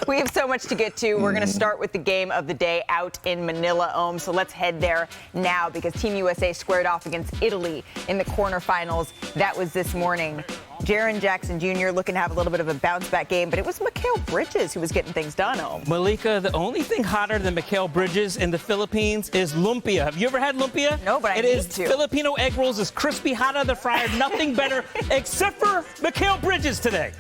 We have so much to get to. We're going to start with the game of the day out in Manila, Ohm. So let's head there now because Team USA squared off against Italy in the quarterfinals. That was this morning. Jaren Jackson Jr. looking to have a little bit of a bounce-back game, but it was Mikal Bridges who was getting things done, Ohm. Malika, the only thing hotter than Mikal Bridges in the Philippines is lumpia. Have you ever had lumpia? No, but I need to. Filipino egg rolls is crispy, hot out of the fryer, nothing better except for Mikal Bridges today.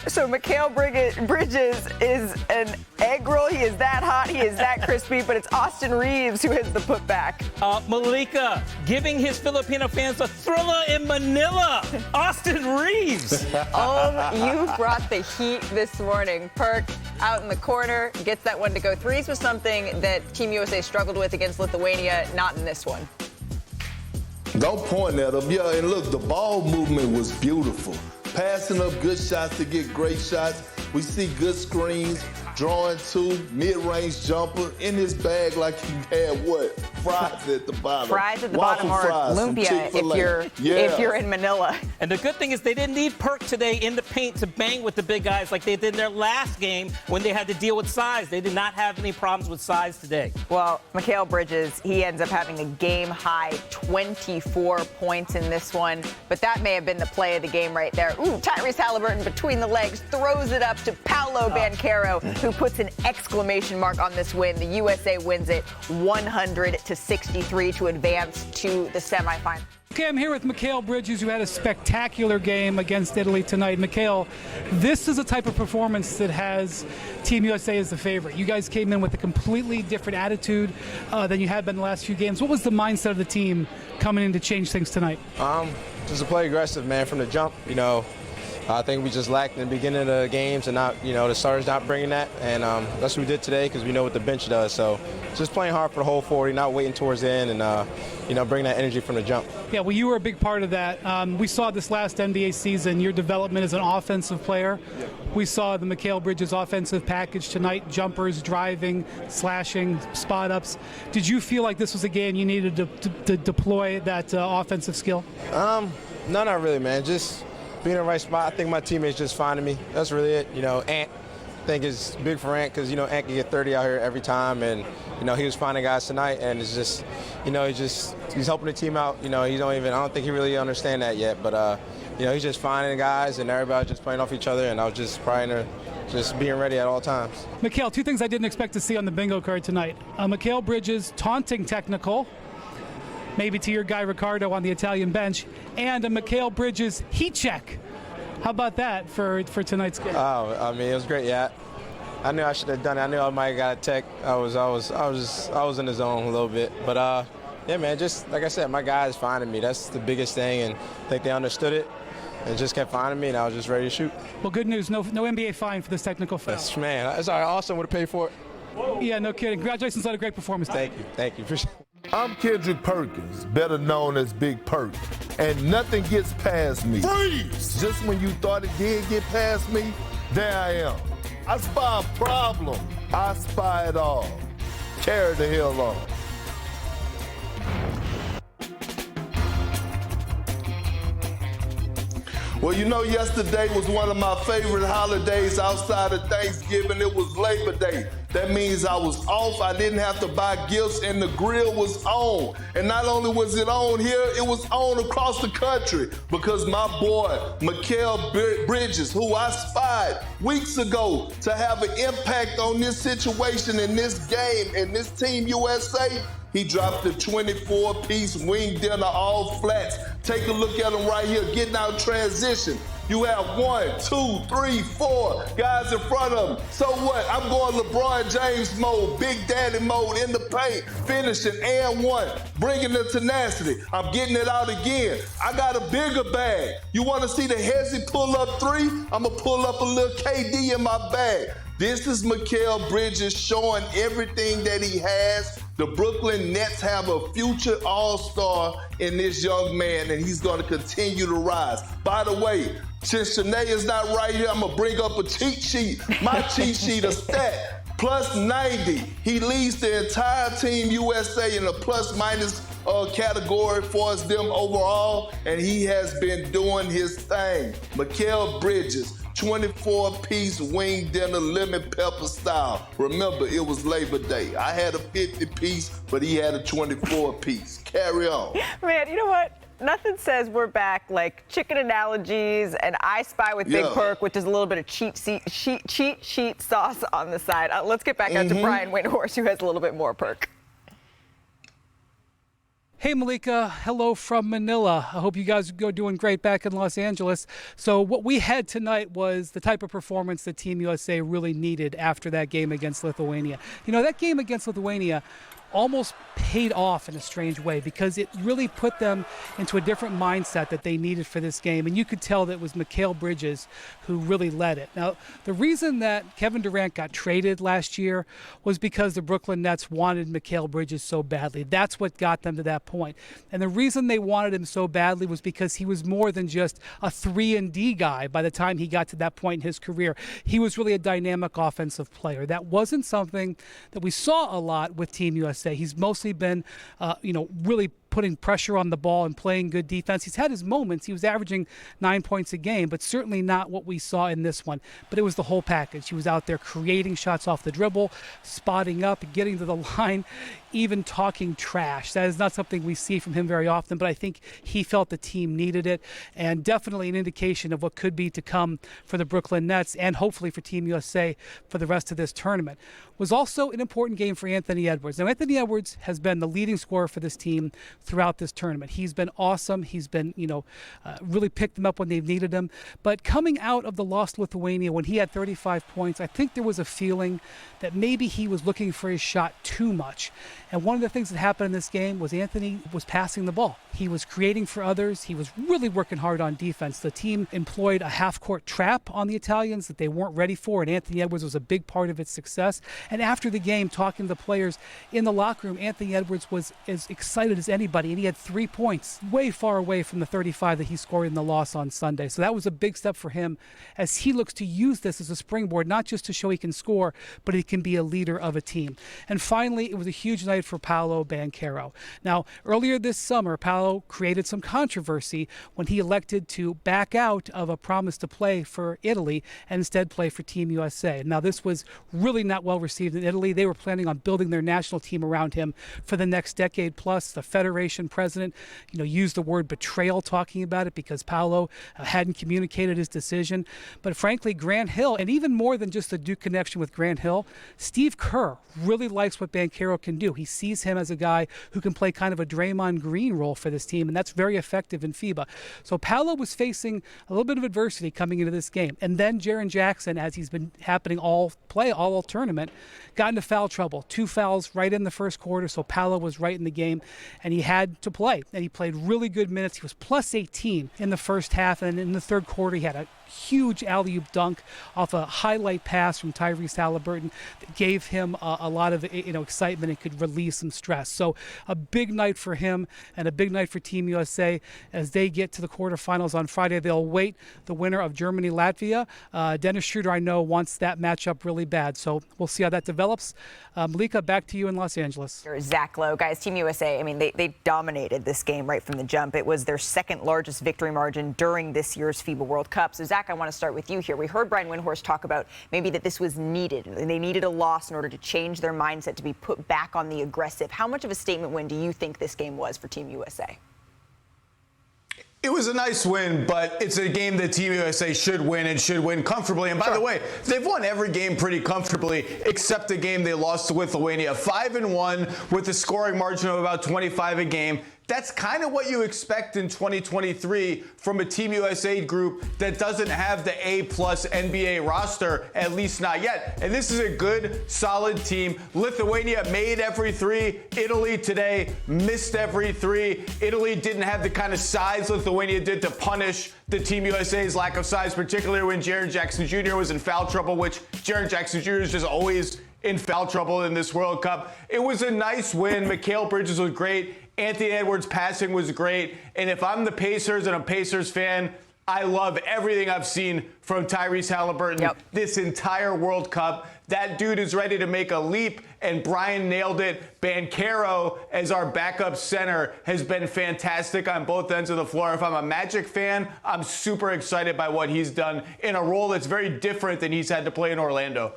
So Mikal Bridges is an egg roll. He is that hot, he is that crispy, but it's Austin Reeves who has the putback. Malika giving his Filipino fans a THRILLA in Manila. Austin Reeves. You brought the heat this morning. Perk out in the corner, gets that one to go. Threes was something that Team USA struggled with against Lithuania, not in this one. Don't point at him. Yeah, and look, the ball movement was beautiful. Passing up good shots to get great shots. We see good screens, drawing two, mid-range jumper in his bag like he had what? Fries at the bottom. Fries at the bottom or lumpia if you're in Manila. And the good thing is they didn't need Perk today in the paint to bang with the big guys like they did in their last game when they had to deal with size. They did not have any problems with size today. Well, Mikal Bridges, he ends up having a game-high 24 points in this one, but that may have been the play of the game right there. Ooh, Tyrese Halliburton between the legs throws it up to Paolo Banchero, who puts an exclamation mark on this win. The USA wins it 100-63 to advance to the semifinals. Okay, I'm here with Mikal Bridges, who had a spectacular game against Italy tonight. Mikal, this is a type of performance that has Team USA as the favorite. You guys came in with a completely different attitude than you had been the last few games. What was the mindset of the team coming in to change things tonight? Just to play aggressive, man, from the jump. You know, I think we just lacked in the beginning of the games and not, the starters not bringing that. And that's what we did today because we know what the bench does. So just playing hard for the whole 40, not waiting towards the end and, bring that energy from the jump. Yeah, well, you were a big part of that. We saw this last NBA season, your development as an offensive player. Yeah. We saw the Mikal Bridges offensive package tonight, jumpers, driving, slashing, spot-ups. Did you feel like this was a game you needed to deploy that offensive skill? No, not really, man. Just being in the right spot. I think my teammates just finding me. That's really it. Ant, I think it's big for Ant because, Ant can get 30 out here every time. And, he was finding guys tonight. And it's just, he's helping the team out. I don't think he really understand that yet. But, he's just finding guys and everybody just playing off each other. And I was just just being ready at all times. Mikal, two things I didn't expect to see on the bingo card tonight. Mikal Bridges taunting technical, maybe to your guy Ricardo on the Italian bench, and a Mikal Bridges heat check. How about that for tonight's game? Oh, I mean, it was great. Yeah, I knew I should have done it. I knew I might have got a tech. I was in the zone a little bit, but yeah, man. Just like I said, my guys finding me. That's the biggest thing, and I think they understood it. And just kept finding me, and I was just ready to shoot. Well, good news. No NBA fine for this technical foul. Yes, man. That's all right. Austin would have paid for it. Yeah, no kidding. Congratulations on a great performance. Thank you. Appreciate it. I'm Kendrick Perkins, better known as Big Perk, and nothing gets past me. Freeze! Just when you thought it did get past me, there I am. I spy a problem. I spy it all. Carry the hell on. Well, yesterday was one of my favorite holidays outside of Thanksgiving. It was Labor Day. That means I was off. I didn't have to buy gifts, and the grill was on. And not only was it on here, it was on across the country because my boy, Mikal Bridges, who I spied weeks ago to have an impact on this situation in this game and this Team USA, he dropped the 24-piece wing dinner all flats. Take a look at him right here, getting out transition. You have 1, 2, 3, 4 guys in front of him. So what? I'm going LeBron James mode, Big Daddy mode in the paint, finishing and one, bringing the tenacity. I'm getting it out again. I got a bigger bag. You want to see the Hezzy pull up three? I'm going to pull up a little KD in my bag. This is Mikal Bridges showing everything that he has. The Brooklyn Nets have a future all-star in this young man, and he's going to continue to rise. By the way, since Shanae is not right here, I'm going to bring up a cheat sheet. My cheat sheet, a stat, plus 90. He leads the entire Team USA in a plus-minus category for us, them overall, and he has been doing his thing. Mikal Bridges, 24-piece wing dinner, lemon pepper style. Remember, it was Labor Day. I had a 50-piece, but he had a 24-piece. Carry on. Man, you know what? Nothing says we're back like chicken analogies and iSpy with Big Perk, which is a little bit of cheat sheet sauce on the side. Let's get back out to Brian Windhorst, who has a little bit more perk. Hey, Malika. Hello from Manila. I hope you guys are doing great back in Los Angeles. So what we had tonight was the type of performance that Team USA really needed after that game against Lithuania. You know, that game against Lithuania almost paid off in a strange way because it really put them into a different mindset that they needed for this game. And you could tell that it was Mikal Bridges who really led it. Now, the reason that Kevin Durant got traded last year was because the Brooklyn Nets wanted Mikal Bridges so badly. That's what got them to that point. And the reason they wanted him so badly was because he was more than just a 3-and-D guy by the time he got to that point in his career. He was really a dynamic offensive player. That wasn't something that we saw a lot with Team USA. He's mostly been, really putting pressure on the ball and playing good defense. He's had his moments. He was averaging 9 points a game, but certainly not what we saw in this one. But it was the whole package. He was out there creating shots off the dribble, spotting up, getting to the line, even talking trash. That is not something we see from him very often, but I think he felt the team needed it, and definitely an indication of what could be to come for the Brooklyn Nets and hopefully for Team USA for the rest of this tournament. Was also an important game for Anthony Edwards. Now, Anthony Edwards has been the leading scorer for this team throughout this tournament. He's been awesome. He's been, really picked them up when they've needed him. But coming out of the loss to Lithuania when he had 35 points, I think there was a feeling that maybe he was looking for his shot too much. And one of the things that happened in this game was Anthony was passing the ball. He was creating for others. He was really working hard on defense. The team employed a half-court trap on the Italians that they weren't ready for, and Anthony Edwards was a big part of its success. And after the game, talking to the players in the locker room, Anthony Edwards was as excited as anybody, and he had 3 points, way far away from the 35 that he scored in the loss on Sunday. So that was a big step for him as he looks to use this as a springboard, not just to show he can score, but he can be a leader of a team. And finally, it was a huge night for Paolo Banchero. Now, earlier this summer, Paolo created some controversy when he elected to back out of a promise to play for Italy and instead play for Team USA. Now, this was really not well received in Italy. They were planning on building their national team around him for the next decade plus. The Federation president, used the word betrayal talking about it because Paolo hadn't communicated his decision. But frankly, Grant Hill, and even more than just the Duke connection with Grant Hill, Steve Kerr really likes what Banchero can do. He sees him as a guy who can play kind of a Draymond Green role for this team, and that's very effective in FIBA. So Paolo was facing a little bit of adversity coming into this game. And then Jaren Jackson, as he's been happening all tournament, got into foul trouble. 2 fouls right in the first quarter, so Paolo was right in the game, and he had to play. And he played really good minutes. He was plus 18 in the first half, and in the third quarter he had a huge alley-oop dunk off a highlight pass from Tyrese Halliburton that gave him a lot of excitement and could relieve some stress. So a big night for him and a big night for Team USA as they get to the quarterfinals on Friday. They'll wait the winner of Germany-Latvia. Dennis Schroeder, I know, wants that matchup really bad, so we'll see how that develops. Malika, back to you in Los Angeles. Zach Lowe, guys, Team USA, they dominated this game right from the jump. It was their second largest victory margin during this year's FIBA World Cup. So Zach, I want to start with you here. We heard Brian Windhorst talk about maybe that this was needed. They needed a loss in order to change their mindset, to be put back on the aggressive. How much of a statement win do you think this game was for Team USA? It was a nice win, but it's a game that Team USA should win and should win comfortably. And by the way, they've won every game pretty comfortably except the game they lost to Lithuania. 5-1 with a scoring margin of about 25 a game. That's kind of what you expect in 2023 from a Team USA group that doesn't have the A-plus NBA roster, at least not yet. And this is a good, solid team. Lithuania made every three. Italy today missed every three. Italy didn't have the kind of size Lithuania did to punish the Team USA's lack of size, particularly when Jaren Jackson Jr. was in foul trouble, which Jaren Jackson Jr. is just always in foul trouble in this World Cup. It was a nice win. Mikal Bridges was great. Anthony Edwards' passing was great. And if I'm the Pacers and a Pacers fan, I love everything I've seen from Tyrese Halliburton this entire World Cup. That dude is ready to make a leap, and Brian nailed it. Banchero, as our backup center, has been fantastic on both ends of the floor. If I'm a Magic fan, I'm super excited by what he's done in a role that's very different than he's had to play in Orlando.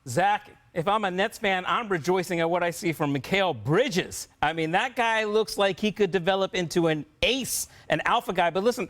Zach, if I'm a Nets fan, I'm rejoicing at what I see from Mikal Bridges. I mean, that guy looks like he could develop into an ace, an alpha guy. But listen,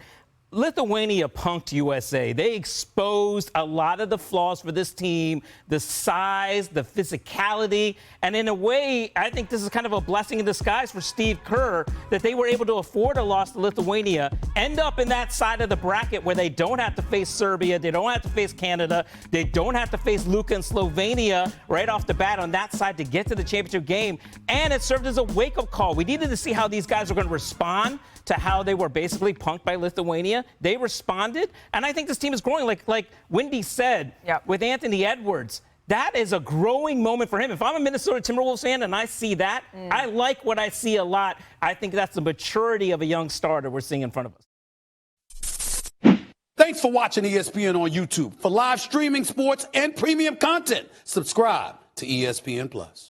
Lithuania punked USA. They exposed a lot of the flaws for this team, the size, the physicality. And in a way, I think this is kind of a blessing in disguise for Steve Kerr that they were able to afford a loss to Lithuania, end up in that side of the bracket where they don't have to face Serbia, they don't have to face Canada, they don't have to face Luka and Slovenia right off the bat on that side to get to the championship game. And it served as a wake-up call. We needed to see how these guys were going to respond to how they were basically punked by Lithuania. They responded, and I think this team is growing. Like Wendy said, with Anthony Edwards, that is a growing moment for him. If I'm a Minnesota Timberwolves fan and I see that, I like what I see a lot. I think that's the maturity of a young starter we're seeing in front of us. Thanks for watching ESPN on YouTube. For live streaming, sports, and premium content, subscribe to ESPN+.